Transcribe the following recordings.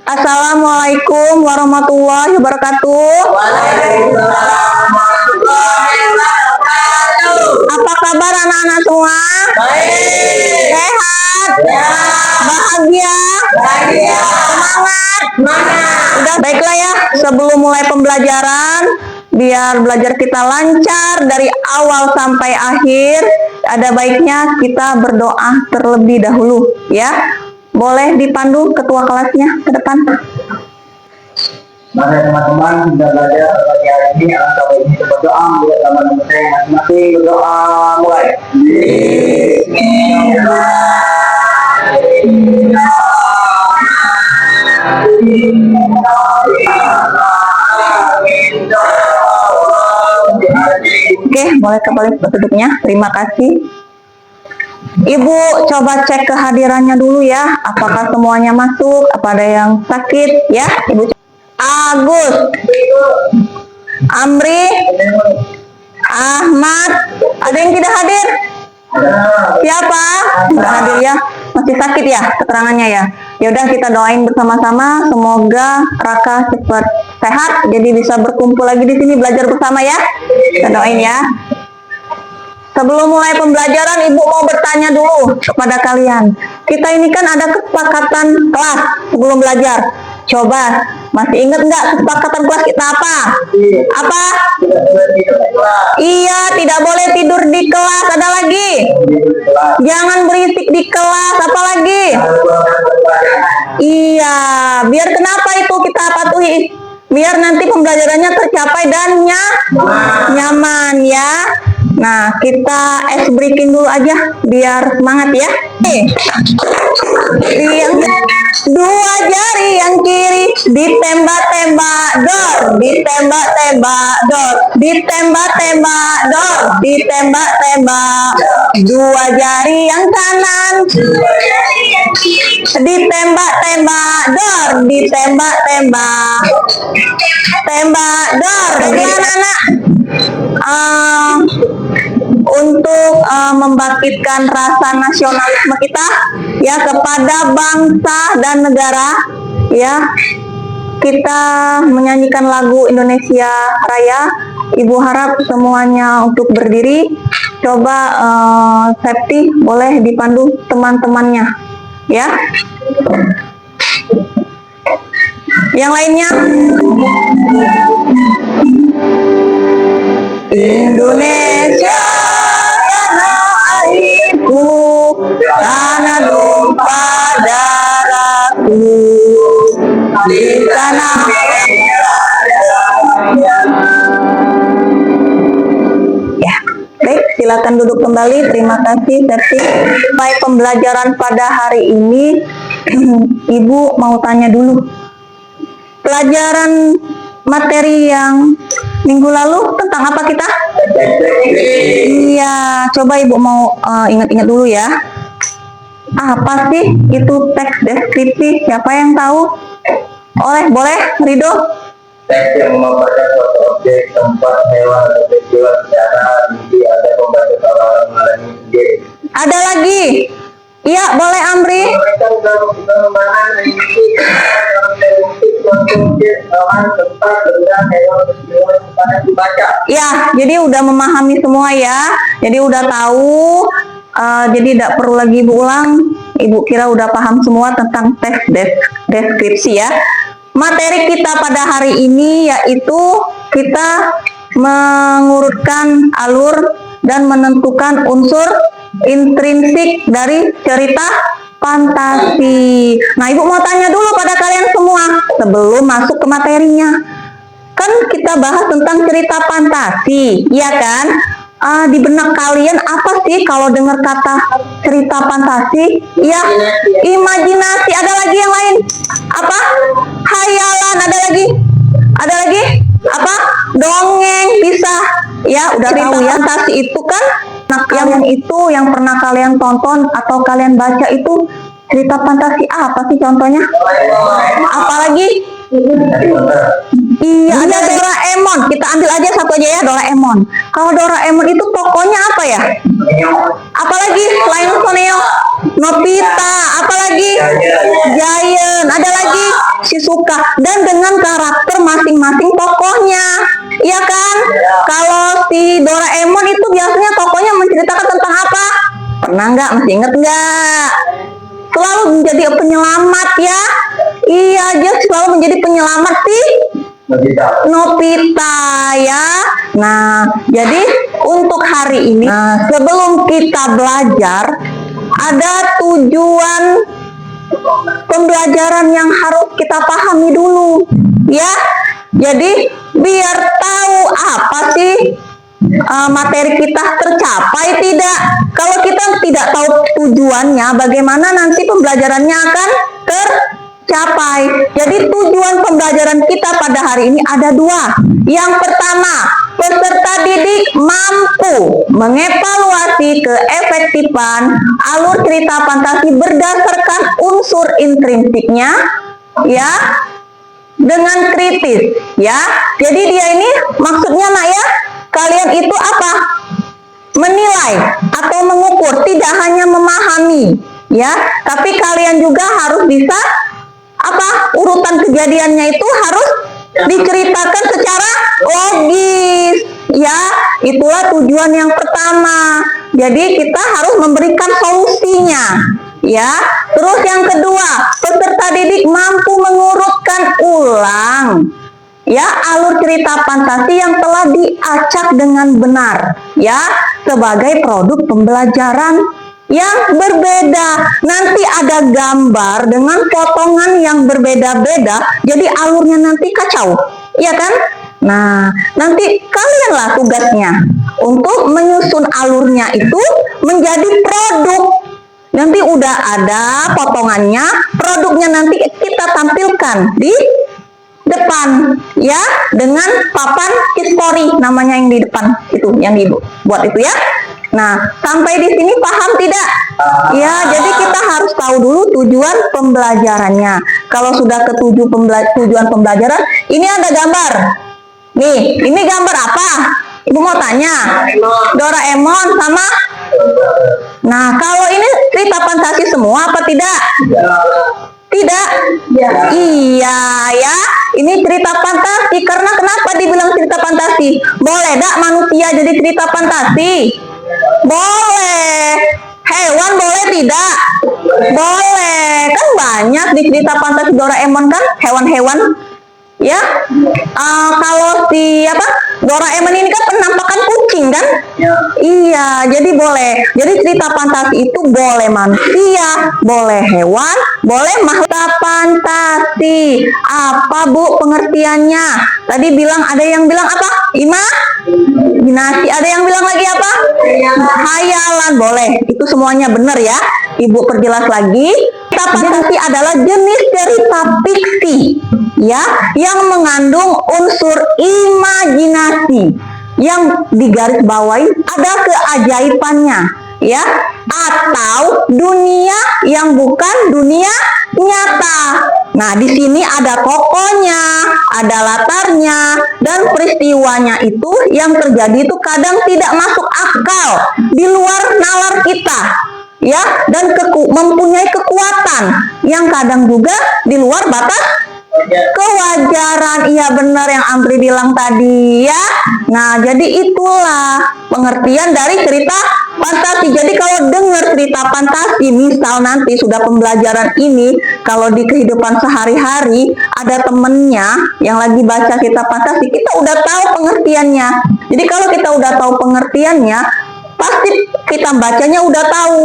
Assalamualaikum warahmatullahi wabarakatuh. Waalaikumsalam warahmatullahi wabarakatuh. Apa kabar anak-anak semua? Baik. Sehat? Ya. Bahagia? Bahagia. Semangat? Semangat. Udah, baiklah ya. Sebelum mulai pembelajaran, biar belajar kita lancar dari awal sampai akhir, ada baiknya kita berdoa terlebih dahulu, ya. Boleh dipandu ketua kelasnya ke depan. Mari teman-teman kita belajar pagi hari ini. Alangkah baiknya kita berdoa. Bila teman-teman saya masing-masing berdoa mulai. Oke, boleh kembali ke duduknya. Terima kasih. Ibu coba cek kehadirannya dulu ya. Apakah semuanya masuk? Apa ada yang sakit? Ya, Ibu. Agus, Amri, Ahmad, ada yang tidak hadir? Siapa? Tidak hadir ya. Masih sakit ya keterangannya ya. Ya udah, kita doain bersama-sama. Semoga Raka cepat sehat. Jadi bisa berkumpul lagi di sini belajar bersama ya. Kita doain ya. Sebelum mulai pembelajaran, Ibu mau bertanya dulu kepada kalian. Kita ini kan ada kesepakatan kelas sebelum belajar. Coba, masih ingat nggak kesepakatan kelas kita apa? Apa? Iya, tidak boleh tidur di kelas. Ada lagi? Jangan berisik di kelas. Apa lagi? Iya, biar kenapa itu kita patuhi? Biar nanti pembelajarannya tercapai dan nyaman ya. Nah, kita ice breaking dulu aja biar semangat ya. Yang dua jari yang kiri ditembak-tembak dor, ditembak-tembak dor, ditembak-tembak dor, ditembak-tembak. Dua jari yang kanan ditembak-tembak dor, ditembak-tembak. Tembak dor. Gimana anak? Untuk membangkitkan rasa nasionalisme kita ya kepada bangsa dan negara ya, kita menyanyikan lagu Indonesia Raya. Ibu harap semuanya untuk berdiri. Coba Septi boleh dipandu teman-temannya ya. Yang lainnya, Indonesia tanah airku, tanah tumpah darahku, di tanah ya. Baik, silakan duduk kembali. Terima kasih Septi. Baik, pembelajaran pada hari ini Ibu mau tanya dulu. Pelajaran materi yang minggu lalu tentang apa kita? Iya, coba Ibu mau ingat-ingat dulu ya. Apa sih itu teks deskripsi? Siapa yang tahu? Boleh, Rido? Teks yang memaparkan suatu objek, tempat, hewan, atau peristiwa secara rinci ada pembaca salah mengalami sendiri. Ada lagi? Iya, boleh Amri. Ya, jadi udah memahami semua ya. Jadi udah tahu. Jadi tidak perlu lagi Ibu ulang. Ibu kira udah paham semua tentang teks deskripsi ya. Materi kita pada hari ini yaitu kita mengurutkan alur dan menentukan unsur intrinsik dari cerita fantasi. Nah, Ibu mau tanya dulu pada kalian semua sebelum masuk ke materinya. Kan kita bahas tentang cerita fantasi, iya kan? Di benak kalian apa sih kalau dengar kata cerita fantasi? Ya, imajinasi. Ada lagi yang lain? Apa? Hayalan. Ada lagi? Ada lagi? Apa? Dongeng, bisa. Ya, udah tahu ya. Fantasi itu kan, nah kalian itu yang pernah kalian tonton atau kalian baca itu cerita fantasi apa sih contohnya? Apalagi? Iya, ada Doraemon. Kita ambil aja satu aja ya, Doraemon. Kalau Doraemon itu tokohnya apa ya? Apalagi selain Soneo? Nobita. Apalagi? Giant. Ada lagi? pasti suka, dan dengan karakter masing-masing tokohnya, ya kan? Kalau si Doraemon itu biasanya tokohnya menceritakan tentang apa? Pernah nggak? Masih inget nggak? Selalu menjadi penyelamat ya. Iya, dia selalu menjadi penyelamat sih. Nobita ya. Nah, jadi untuk hari ini, sebelum kita belajar, ada tujuan pembelajaran yang harus kita pahami dulu, ya. Jadi biar tahu apa sih materi kita tercapai tidak. Kalau kita tidak tahu tujuannya, bagaimana nanti pembelajarannya akan tercapai. Jadi tujuan pembelajaran kita pada hari ini ada dua. Yang pertama, peserta didik mampu mengevaluasi keefektifan alur cerita fantasi berdasarkan unsur intrinsiknya, ya, dengan kritis, ya. Jadi dia ini maksudnya nak ya, kalian itu apa? Menilai atau mengukur, tidak hanya memahami, ya, tapi kalian juga harus bisa apa? Urutan kejadiannya itu harus diceritakan secara logis, ya. Itulah tujuan yang pertama. Jadi kita harus memberikan solusinya, ya. Terus yang kedua, peserta didik mampu mengurutkan ulang, ya, alur cerita fantasi yang telah diacak dengan benar, ya, sebagai produk pembelajaran yang berbeda. Nanti ada gambar dengan potongan yang berbeda-beda, jadi alurnya nanti kacau, ya kan? Nah, nanti kalianlah tugasnya untuk menyusun alurnya itu menjadi produk. Nanti udah ada potongannya, produknya nanti kita tampilkan di depan, ya, dengan papan history namanya yang di depan itu, yang dibuat itu, ya. Nah, sampai di sini paham tidak? Ya, jadi kita harus tahu dulu tujuan pembelajarannya. Kalau sudah ketujuh tujuan pembelajaran, ini ada gambar. Nih, ini gambar apa? Ibu mau tanya. Doraemon sama? Nah, kalau ini cerita fantasi semua apa tidak? Tidak? Ya. Iya ya, ini cerita fantasi. Karena kenapa dibilang cerita fantasi? Boleh tak manusia jadi cerita fantasi? Boleh. Hewan boleh tidak? Boleh. Kan banyak di cerita fantasi Doraemon kan, hewan-hewan. Ya, kalau si Doraemon ini kan penampakan kucing kan? Ya. Iya, jadi boleh. Jadi cerita fantasi itu boleh manusia, boleh hewan, boleh makhluk fantasi. Apa Bu pengertiannya? Tadi bilang, ada yang bilang apa? Imajinasi. Ada yang bilang lagi apa? Hayalan. Boleh. Itu semuanya benar ya. Ibu perjelas lagi. Cerita fantasi adalah jenis cerita fiksi, ya, yang mengandung unsur imajinasi, yang digarisbawahi ada keajaibannya, ya, atau dunia yang bukan dunia nyata. Nah, di sini ada tokohnya, ada latarnya, dan peristiwanya itu yang terjadi itu kadang tidak masuk akal, di luar nalar kita, ya, dan mempunyai kekuatan yang kadang juga di luar batas kewajaran. Iya benar yang Amri bilang tadi ya. Nah, jadi itulah pengertian dari cerita fantasi. Jadi kalau dengar cerita fantasi, misal nanti sudah pembelajaran ini, kalau di kehidupan sehari-hari ada temennya yang lagi baca cerita fantasi, kita udah tahu pengertiannya. Jadi kalau kita udah tahu pengertiannya, pasti kita bacanya udah tahu.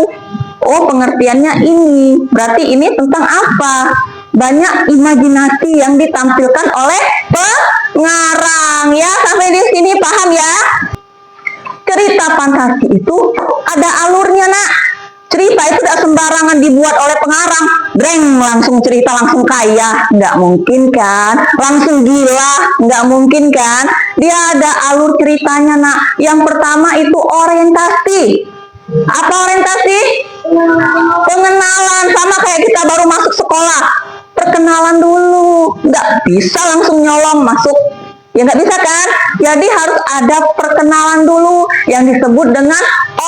Oh, pengertiannya ini. Berarti ini tentang apa? Banyak imajinasi yang ditampilkan oleh pengarang, ya. Sampai di sini paham ya? Cerita fantasi itu ada alurnya, Nak. Cerita itu tidak sembarangan dibuat oleh pengarang. Breng, langsung cerita, langsung kaya. Nggak mungkin kan? Langsung gila. Nggak mungkin kan? Dia ada alur ceritanya, Nak. Yang pertama itu orientasi. Apa orientasi? Pengenalan. Sama kayak kita baru masuk sekolah. Perkenalan dulu. Nggak bisa langsung nyolong masuk. Ya nggak bisa kan? Jadi harus ada perkenalan dulu yang disebut dengan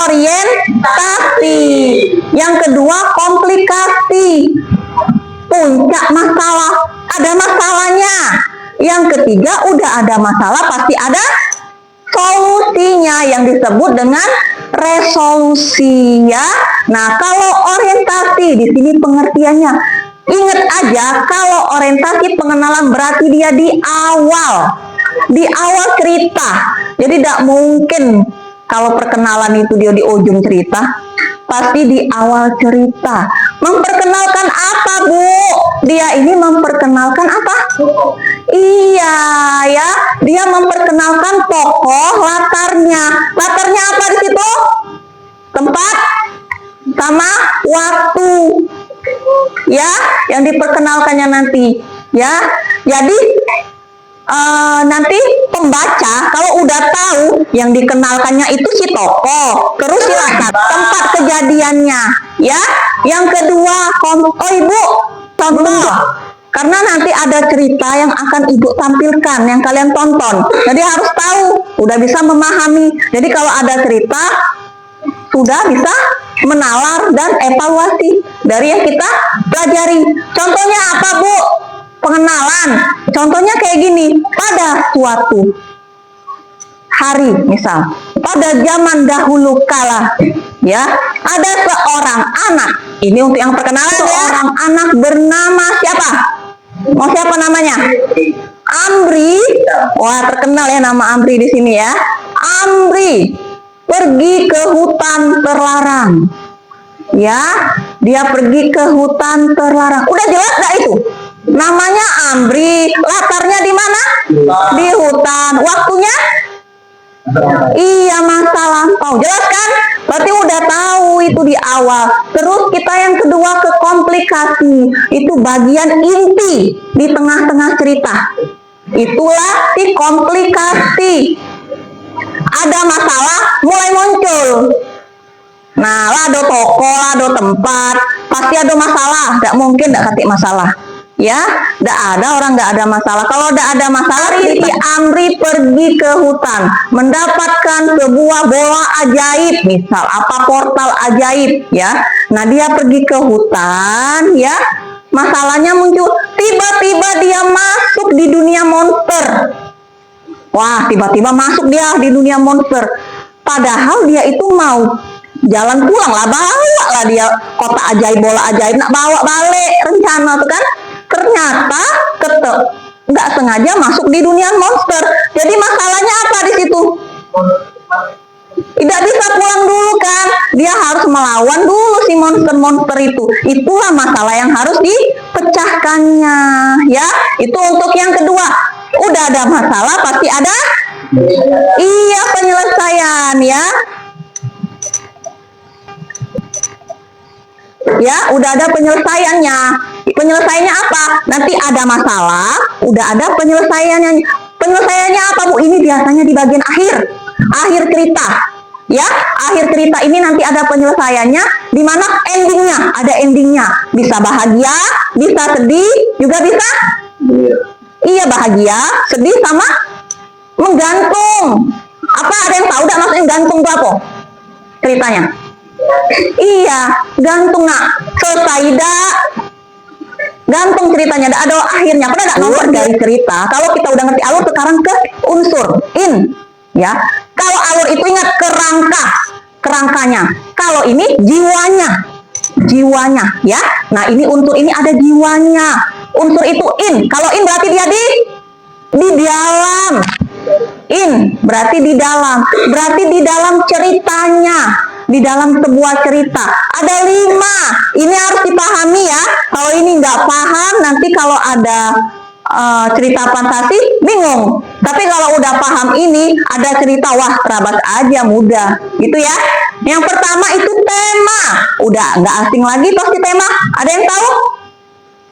orientasi. Yang kedua, komplikasi. Puncak masalah. Ada Yang ketiga, udah ada masalah pasti ada solusinya yang disebut dengan resolusi ya. Nah, kalau orientasi di sini pengertiannya, ingat aja kalau orientasi pengenalan berarti dia di awal cerita. Jadi tidak mungkin kalau perkenalan itu dia di ujung cerita, pasti di awal cerita. Memperkenalkan apa, Bu? Dia ini memperkenalkan apa? Iya ya, dia memperkenalkan tokoh latarnya. Latarnya apa di situ? Tempat sama waktu. Ya, yang diperkenalkannya nanti. Ya, jadi nanti pembaca kalau udah tahu yang dikenalkannya itu si tokoh, terus si latar, tempat kejadiannya. Ya, yang kedua, oh Ibu, contoh. Karena nanti ada cerita yang akan Ibu tampilkan, yang kalian tonton. Jadi harus tahu, udah bisa memahami. Jadi kalau ada cerita, sudah bisa menalar dan evaluasi dari yang kita pelajari. Contohnya apa, Bu? Pengenalan. Contohnya kayak gini, pada suatu hari, misal, pada zaman dahulu kala, ya, ada seorang anak. Ini untuk yang perkenalan, seorang anak bernama siapa? Mau siapa namanya? Amri. Wah, terkenal ya nama Amri di sini ya. Amri pergi ke hutan terlarang. Ya, dia pergi ke hutan terlarang. Udah jelas nggak itu? Namanya Amri. Latarnya di mana? Di hutan. Waktunya? Iya, masa lampau. Jelas kan? Berarti udah tahu itu di awal. Terus kita yang kedua ke komplikasi. Itu bagian inti di tengah-tengah cerita. Itulah si komplikasi. Ada masalah mulai muncul. Nah, lado toko, lado tempat, pasti ada masalah. Tidak mungkin tidak ketik masalah. Ya, tidak ada orang nggak ada masalah. Kalau tidak ada masalah, si Amri pergi ke hutan, mendapatkan sebuah bola ajaib, misal apa portal ajaib, ya. Nah, dia pergi ke hutan, ya. Masalahnya muncul, tiba-tiba dia masuk di dunia monster. Wah, tiba-tiba masuk dia di dunia monster. Padahal dia itu mau jalan pulang lah, bawa lah dia kota ajaib, bola ajaib, nak bawa balik rencana tuh kan. Ternyata nggak sengaja masuk di dunia monster. Jadi masalahnya apa di situ? Tidak bisa pulang dulu kan? Dia harus melawan dulu si monster-monster itu. Itulah masalah yang harus dipecahkannya, ya. Itu untuk yang kedua. Udah ada masalah pasti ada iya penyelesaian, ya. Ya, udah ada penyelesaiannya. Penyelesaiannya apa? Nanti ada masalah, udah ada penyelesaiannya. Penyelesaiannya apa, Bu? Ini biasanya di bagian akhir cerita. Ya, akhir cerita ini nanti ada penyelesaiannya, di mana endingnya, ada endingnya. Bisa bahagia, bisa sedih, juga bisa iya bahagia, sedih sama menggantung. Apa ada yang tahu? Tidak maksudnya gantung itu apa? Ceritanya. Iya, gantung nak. Selesai dah. Gantung ceritanya, ada akhirnya. Pernah nggak nomor dari cerita? Kalau kita udah ngerti alur, sekarang ke unsur in, ya. Kalau alur itu ingat kerangkanya. Kalau ini jiwanya, ya. Nah, ini unsur ini ada jiwanya. Unsur itu in. Kalau in berarti dia di dalam. In berarti di dalam. Berarti di dalam ceritanya. Di dalam sebuah cerita ada 5. Ini harus dipahami ya. Kalau ini nggak paham, nanti kalau ada cerita fantasi bingung. Tapi kalau udah paham ini ada cerita, wah terabat aja, mudah gitu ya. Yang pertama itu tema. Udah nggak asing lagi pasti tema. Ada yang tahu?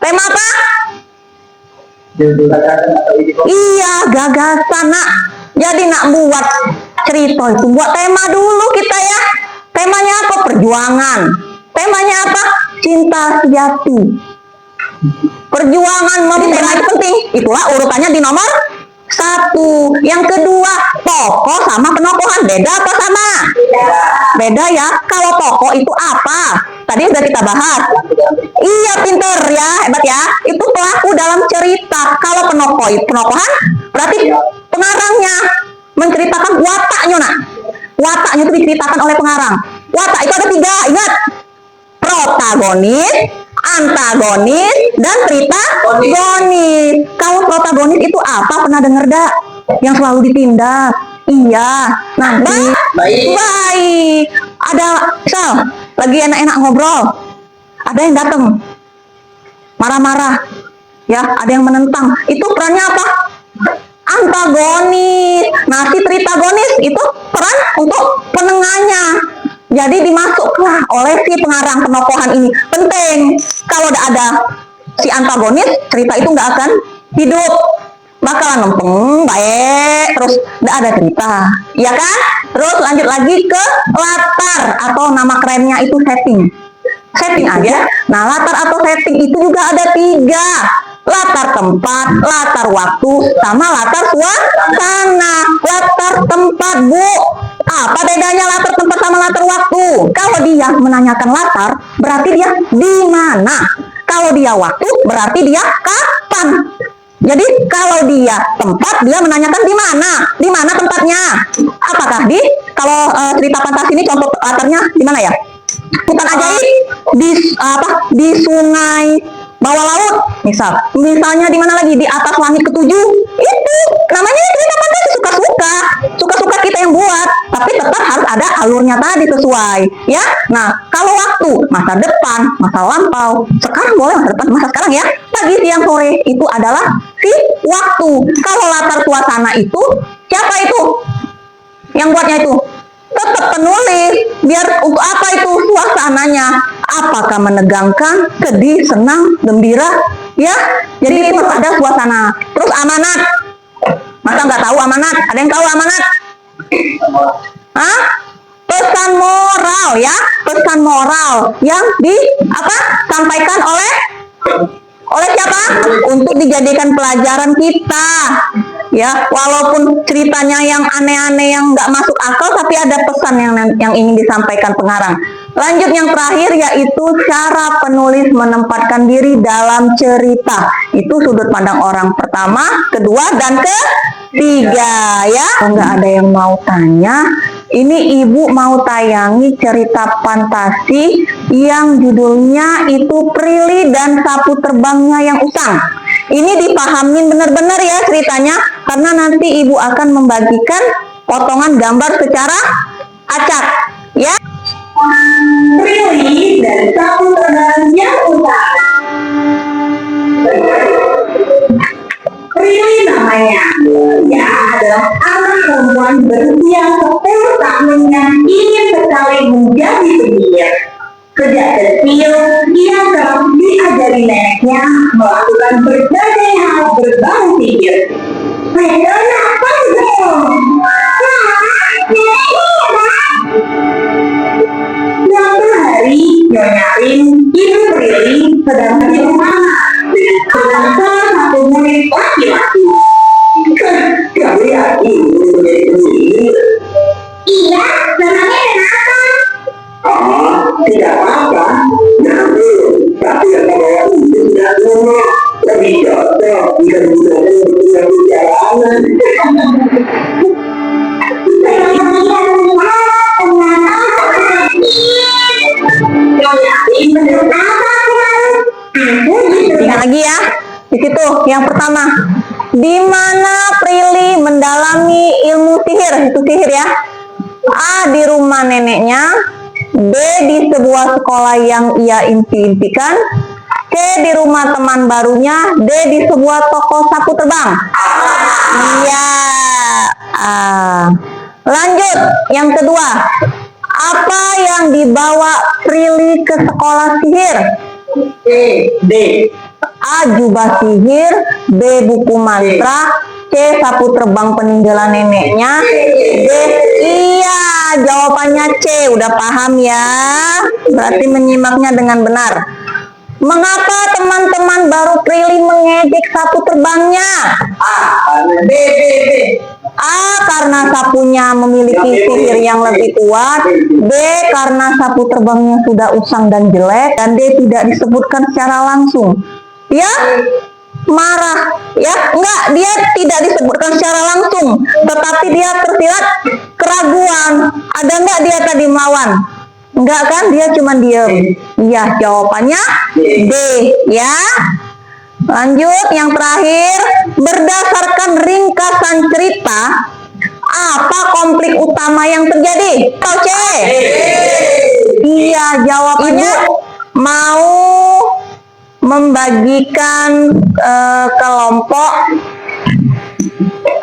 Tema apa? Iya, gagasan nak. Jadi nak buat cerita itu buat tema dulu kita ya. Temanya apa? Perjuangan. Temanya apa? Cinta sejati. Perjuangan tema itu penting. Itulah urutannya di nomor 1. Yang kedua, tokoh sama penokohan. Beda apa sama? Beda ya. Kalau tokoh itu apa? tadi udah kita bahas. Iya, pinter ya, hebat ya. Itu pelaku dalam cerita. Kalau penokohan berarti pengarangnya menceritakan wataknya, nak. Wataknya itu diceritakan oleh pengarang. Watak itu ada 3, ingat. Protagonis, antagonis, dan tritagonis. Kalau protagonis itu apa? Pernah denger dak? Yang selalu ditindak. Iya. Nah, baik. Ada misal lagi enak-enak ngobrol, ada yang datang marah-marah, ya, ada yang menentang. Itu perannya apa? Antagonis. Nah, si tritagonis itu peran untuk penengahnya. Jadi dimasuklah oleh si pengarang penokohan ini. Penting. Kalau tidak ada si antagonis, cerita itu nggak akan hidup. Bakalan lempeng, baik, terus nggak ada cerita. Ya kan? Terus lanjut lagi ke latar atau nama kerennya itu setting. Setting aja. Nah, latar atau setting itu juga ada 3. Latar tempat, latar waktu, sama latar suasana. Latar tempat, Bu. Apa bedanya latar tempat sama latar waktu? Kalau dia menanyakan latar, berarti dia di mana. Kalau dia waktu, berarti dia kapan. Jadi kalau dia tempat, dia menanyakan di mana. Di mana tempatnya? Apakah kalau cerita fantasi ini contoh latarnya di mana ya? Hutan ajaib, di sungai bawah laut, misalnya di mana lagi, di atas langit ke-7. Itu namanya cerita fantasi, suka-suka kita yang buat, tapi tetap harus ada alurnya tadi sesuai, ya. Nah, kalau waktu, masa depan, masa lampau, sekarang boleh masa depan, masa sekarang ya, pagi, siang, sore, itu adalah si waktu. Kalau latar suasana itu, siapa itu yang buatnya itu? Tetap penulis. Biar untuk apa itu suasananya? Apakah menegangkan, sedih, senang, gembira? Ya, jadi itu ada suasana. Terus amanat. Masa nggak tahu amanat? Ada yang tahu amanat? Hah? Pesan moral, ya, pesan moral yang disampaikan oleh siapa? Untuk dijadikan pelajaran kita. Ya, walaupun ceritanya yang aneh-aneh yang nggak masuk akal, tapi ada pesan yang ingin disampaikan pengarang. Lanjut yang terakhir yaitu cara penulis menempatkan diri dalam cerita. Itu sudut pandang orang pertama, kedua, dan ketiga, ya. Nggak ada yang mau tanya. Ini ibu mau tayangi cerita fantasi yang judulnya itu Prilly dan Sapu Terbangnya yang Usang. Ini dipahamin benar-benar ya ceritanya, karena nanti ibu akan membagikan potongan gambar secara acak, ya. Prilly dan Sapu Terbang yang Usang. Prilly namanya, dia adalah anak perempuan berusia 10 tahun yang ingin sekali menjadi penyihir. Sejak kecil, ia kerap diajari neneknya melakukan berbagai hal berbau sihir. Pedangnya panjang. Suatu hari, Nyonya Rin, ibu Prilly, sedang bermain dengan salah satu murid laki-laki. Kamu yakin menjadi penyihir? Iya, namanya kenapa? Oh, tidak apa-apa. Namun, tapi yang membawa itu tidak dulu. Lebih cocok jika digunakan untuk perjalanan. Lagi ya, di situ yang pertama, di mana Prilly mendalami ilmu sihir, itu sihir ya. A, di rumah neneknya. B, di sebuah sekolah yang ia impi-impikan. C, di rumah teman barunya. D, di sebuah toko sapu terbang. Iya. Lanjut, yang kedua. Apa yang dibawa Prilly ke sekolah sihir? D. A, jubah sihir. B, buku mantra. C, sapu terbang peninggalan neneknya. D, iya, jawabannya C. Udah paham ya? Berarti menyimaknya dengan benar. Mengapa teman-teman baru Prilly mengejek sapu terbangnya? B. A. Karena sapunya memiliki sihir yang lebih kuat. B. Karena sapu terbangnya sudah usang dan jelek. Dan D. Tidak disebutkan secara langsung. Dia marah, ya? Enggak, dia tidak disebutkan secara langsung, tetapi dia tersirat keraguan. Ada enggak dia tadi melawan? Enggak kan? Dia cuma diem. Iya, jawabannya D, ya. Lanjut, yang terakhir, berdasarkan ringkasan cerita, apa konflik utama yang terjadi? Tahu C? Iya, jawabannya mau membagikan kelompok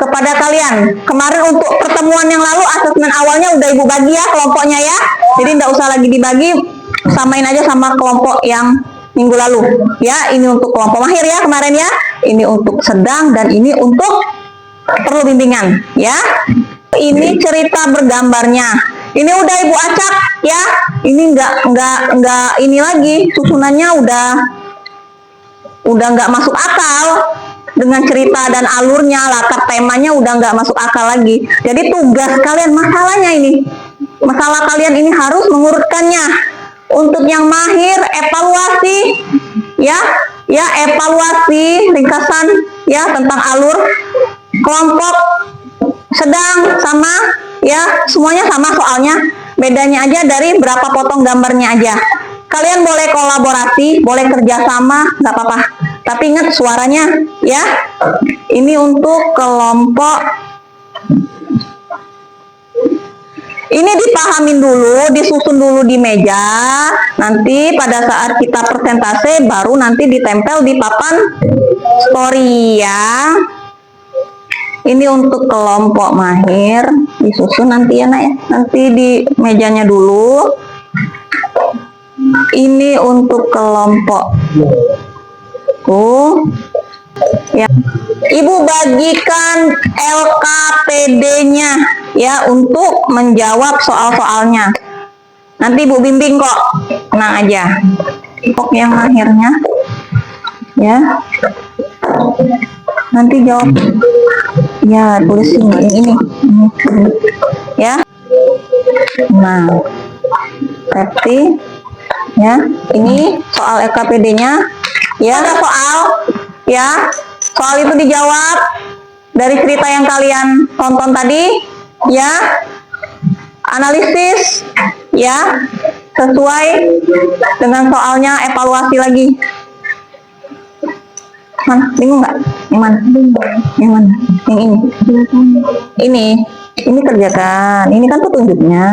kepada kalian. Kemarin untuk pertemuan yang lalu, asesmen awalnya udah ibu bagi ya kelompoknya ya. Jadi tidak usah lagi dibagi, samain aja sama kelompok yang minggu lalu. Ya, ini untuk kelompok mahir ya kemarin ya. Ini untuk sedang dan ini untuk perlu bimbingan ya. Ini cerita bergambarnya. Ini udah ibu acak ya. Ini enggak ini lagi, susunannya udah nggak masuk akal dengan cerita dan alurnya, latar temanya udah nggak masuk akal lagi. Jadi tugas kalian, masalah kalian ini harus mengurutkannya. Untuk yang mahir, evaluasi ya evaluasi ringkasan ya tentang alur. Kelompok sedang sama ya, semuanya sama soalnya, bedanya aja dari berapa potong gambarnya aja. Kalian boleh kolaborasi, boleh kerjasama, nggak apa-apa. Tapi ingat suaranya, ya. Ini untuk kelompok. Ini dipahamin dulu, disusun dulu di meja. Nanti pada saat kita persentase, baru nanti ditempel di papan story, ya. Ini untuk kelompok mahir, disusun nanti ya, nak ya. Nanti di mejanya dulu. Ini untuk kelompok ya. Ibu bagikan LKPD-nya ya untuk menjawab soal-soalnya. Nanti ibu bimbing kok, tenang aja. Kelompok yang mahirnya ya. Nanti jawab ya, tulis ini ya. Nah, berarti ya, ini soal LKPD-nya ya. Ada soal ya, soal itu dijawab dari cerita yang kalian tonton tadi ya, analisis ya sesuai dengan soalnya, evaluasi lagi. Mana? Bingung nggak? Yang mana? Yang mana? Yang ini kerjakan. Ini kan petunjuknya,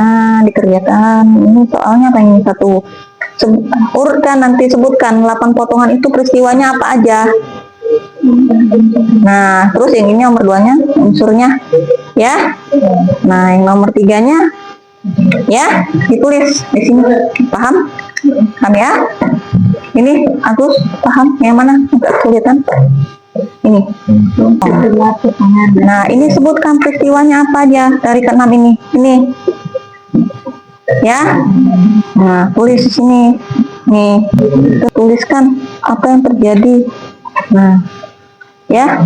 dikerjakan. Ini soalnya apa ini satu? Urutkan, nanti sebutkan 8 potongan itu peristiwanya apa aja. Nah, terus yang ini nomor 2-nya unsurnya ya. Nah, yang nomor 3-nya ya ditulis di sini. Paham? Paham ya? Ini Agus paham yang mana? Agak kesulitan. Ini. Nah, ini sebutkan peristiwanya apa aja dari ke-6 ini. Ini. Ya. Nah, tulis di sini. Nih, tuliskan apa yang terjadi. Nah, ya.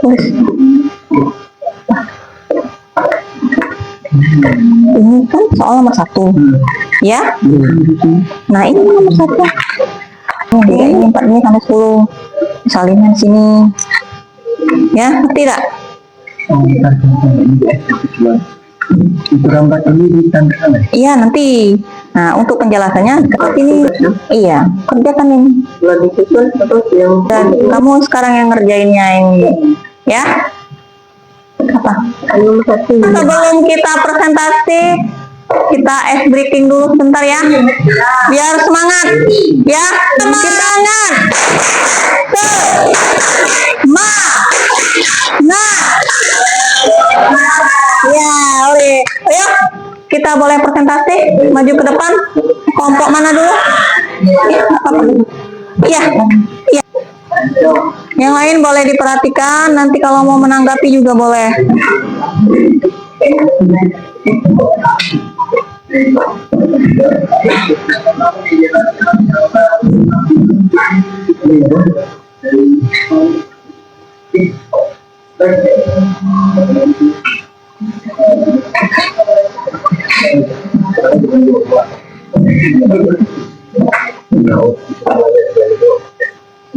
Tulis. Ini kan soal nomor 1. Ya. Nah, ini nomor 1. Ini 4 ini sampai 10. Salinan sini. Ya, ngerti tak? Itu gambar ini ditandai. Iya, nanti. Nah, untuk penjelasannya seperti ini. Iya, kerjakan ini. Dan kamu sekarang yang ngerjainnya ini. Ya. Apa? Sebelum kita presentasi, kita ice breaking dulu sebentar ya, biar semangat ya. Semangat. Ya, oleh. Ayo, kita boleh presentasi. Maju ke depan. Kelompok mana dulu? Iya. Iya. Yang lain boleh diperhatikan. Nanti kalau mau menanggapi juga boleh.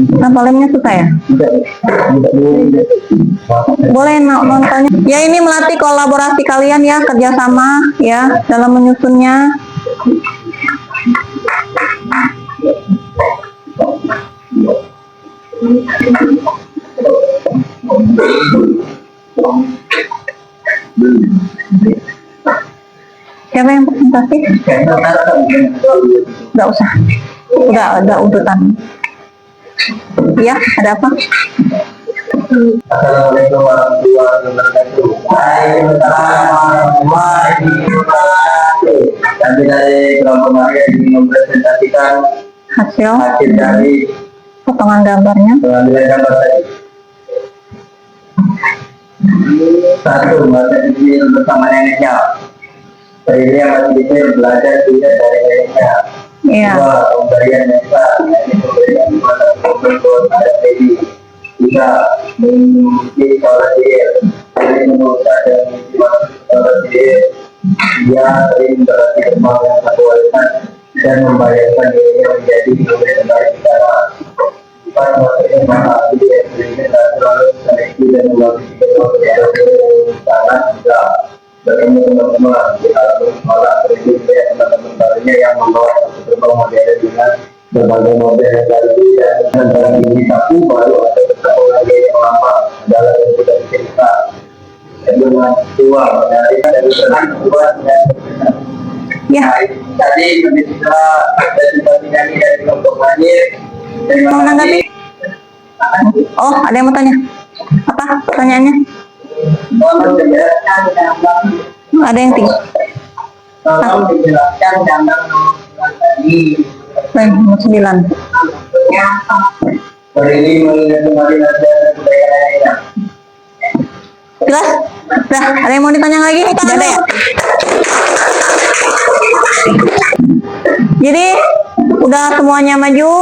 Kenapa lemnya susah ya? Boleh nontonnya. Ya ini melatih kolaborasi kalian ya, kerjasama ya dalam menyusunnya. Siapa yang presentasi? Nggak usah. Udah urutan. Ya, ada apa? Assalamualaikum warahmatullahi wabarakatuh. Waalaikumsalam warahmatullahi wabarakatuh. Kami dari kelompok Maria ingin mempresentasikan Hasil dari potongan gambarnya. pengambilan gambar tadi. Satu, bahasa Inggris bersama neneknya. Ini yang masih detail belajar tidak dari neneknya. Iya. Dua, pemberian desa, yaitu pemberian kepada pembentuk ada baby. Tiga, mengikuti sholat diri. Jadi menurut dan mengikuti sholat diri. Dia sering berarti kembang yang satu warisan dan membayarkan dirinya menjadi pemberi terbaik secara empat, maksudnya maka dia sendiri dan selalu seleksi dan melalui sangat juga bertemu teman-teman di dalam sekolah berikutnya teman-teman barunya yang membawa satu gerbang modern dengan berbagai model yang baru dan antara ini satu baru ada beberapa lagi yang lama adalah yang sudah cerita dengan dua dari senang dua dan Ya. tadi kita presentasinya dari kelompok Manir. Mau menanggapi? Oh, ada yang mau tanya? Apa pertanyaannya? Mohon menjelaskan gambar. Ada yang tinggi. Tolong dijelaskan gambar tadi. Baik, nomor 9. Maksudnya apa? Beri mengingat kembali dan budaya lainnya. Jelas? Dah, ada yang mau ditanya lagi? Tidak ada ya? Jadi, udah semuanya maju.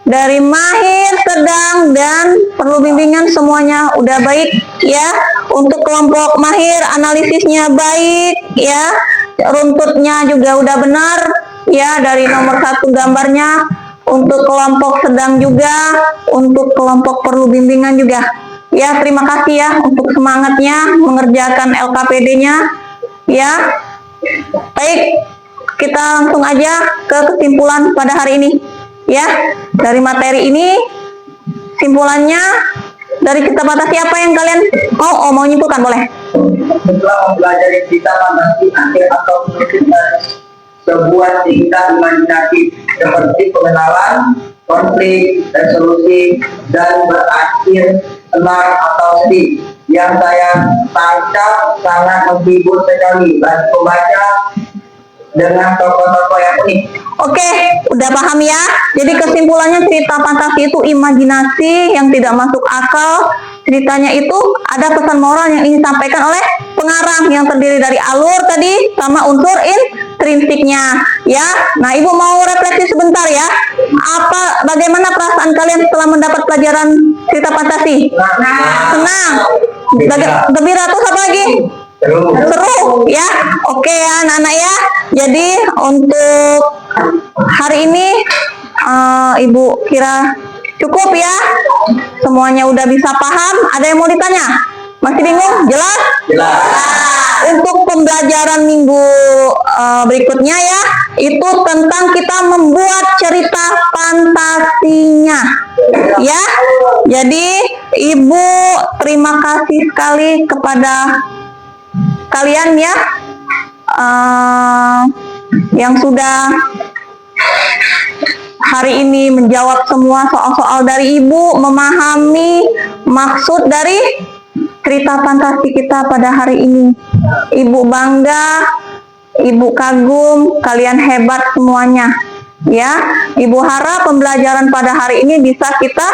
Dari mahir, sedang, dan perlu bimbingan semuanya udah baik ya. Untuk kelompok mahir analisisnya baik ya. Runtutnya juga udah benar ya dari nomor 1 gambarnya. Untuk kelompok sedang juga, untuk kelompok perlu bimbingan juga. Ya, terima kasih ya untuk semangatnya mengerjakan LKPD-nya ya. Baik, kita langsung aja ke kesimpulan pada hari ini. Ya, dari materi ini simpulannya dari kita batasi apa yang kalian mau nyimpulkan boleh? Setelah mempelajari cerita fantasi akhir atau menunjukkan sebuah cerita imajinatif seperti pengenalan, konflik, resolusi, dan berakhir senang atau sedih yang saya tangkap sangat menghibur sekali bagi pembaca dengan tokoh-tokoh yang unik. Oke, udah paham ya? Jadi kesimpulannya cerita fantasi itu imajinasi yang tidak masuk akal. Ceritanya itu ada pesan moral yang ingin disampaikan oleh pengarang yang terdiri dari alur tadi sama unsur intrinsiknya. Ya, nah Ibu mau refleksi sebentar ya. Bagaimana perasaan kalian setelah mendapat pelajaran cerita fantasi? Senang. Gembira terus apa lagi? Seru ya. Oke ya anak-anak ya. Jadi untuk hari ini Ibu kira cukup ya. Semuanya udah bisa paham. Ada yang mau ditanya? Masih bingung? Jelas? Jelas. Untuk pembelajaran minggu berikutnya ya, itu tentang kita membuat cerita fantasinya. Ya. Jadi Ibu terima kasih sekali kepada kalian ya yang sudah hari ini menjawab semua soal-soal dari Ibu, memahami maksud dari cerita fantasi kita pada hari ini. Ibu bangga, Ibu kagum, kalian hebat semuanya ya. Ibu harap pembelajaran pada hari ini bisa kita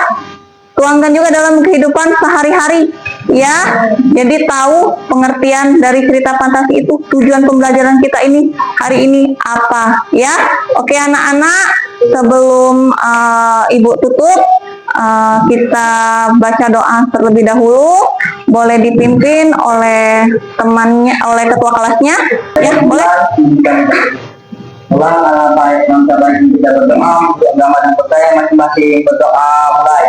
tuangkan juga dalam kehidupan sehari-hari ya. Jadi tahu pengertian dari cerita fantasi itu, tujuan pembelajaran kita ini hari ini apa ya. Oke anak-anak, sebelum Ibu tutup, kita baca doa terlebih dahulu. Boleh dipimpin oleh temannya, oleh ketua kelasnya ya, boleh. Ulang baik bangsa baik kita berdoa untuk masing-masing berdoa mulai.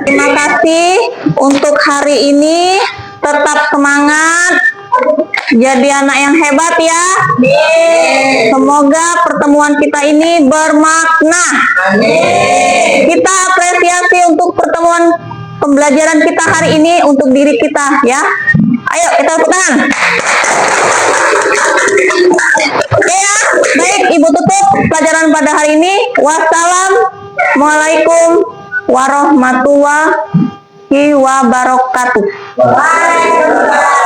Terima kasih untuk hari ini. Tetap semangat, jadi anak yang hebat ya. Semoga pertemuan kita ini bermakna. Kita apresiasi untuk pertemuan pembelajaran kita hari ini untuk diri kita ya. Ayo kita tepuk tangan. Oke ya, baik Ibu tutup pelajaran pada hari ini. Wassalamualaikum warahmatullahi wabarakatuh. Waalaikumsalam.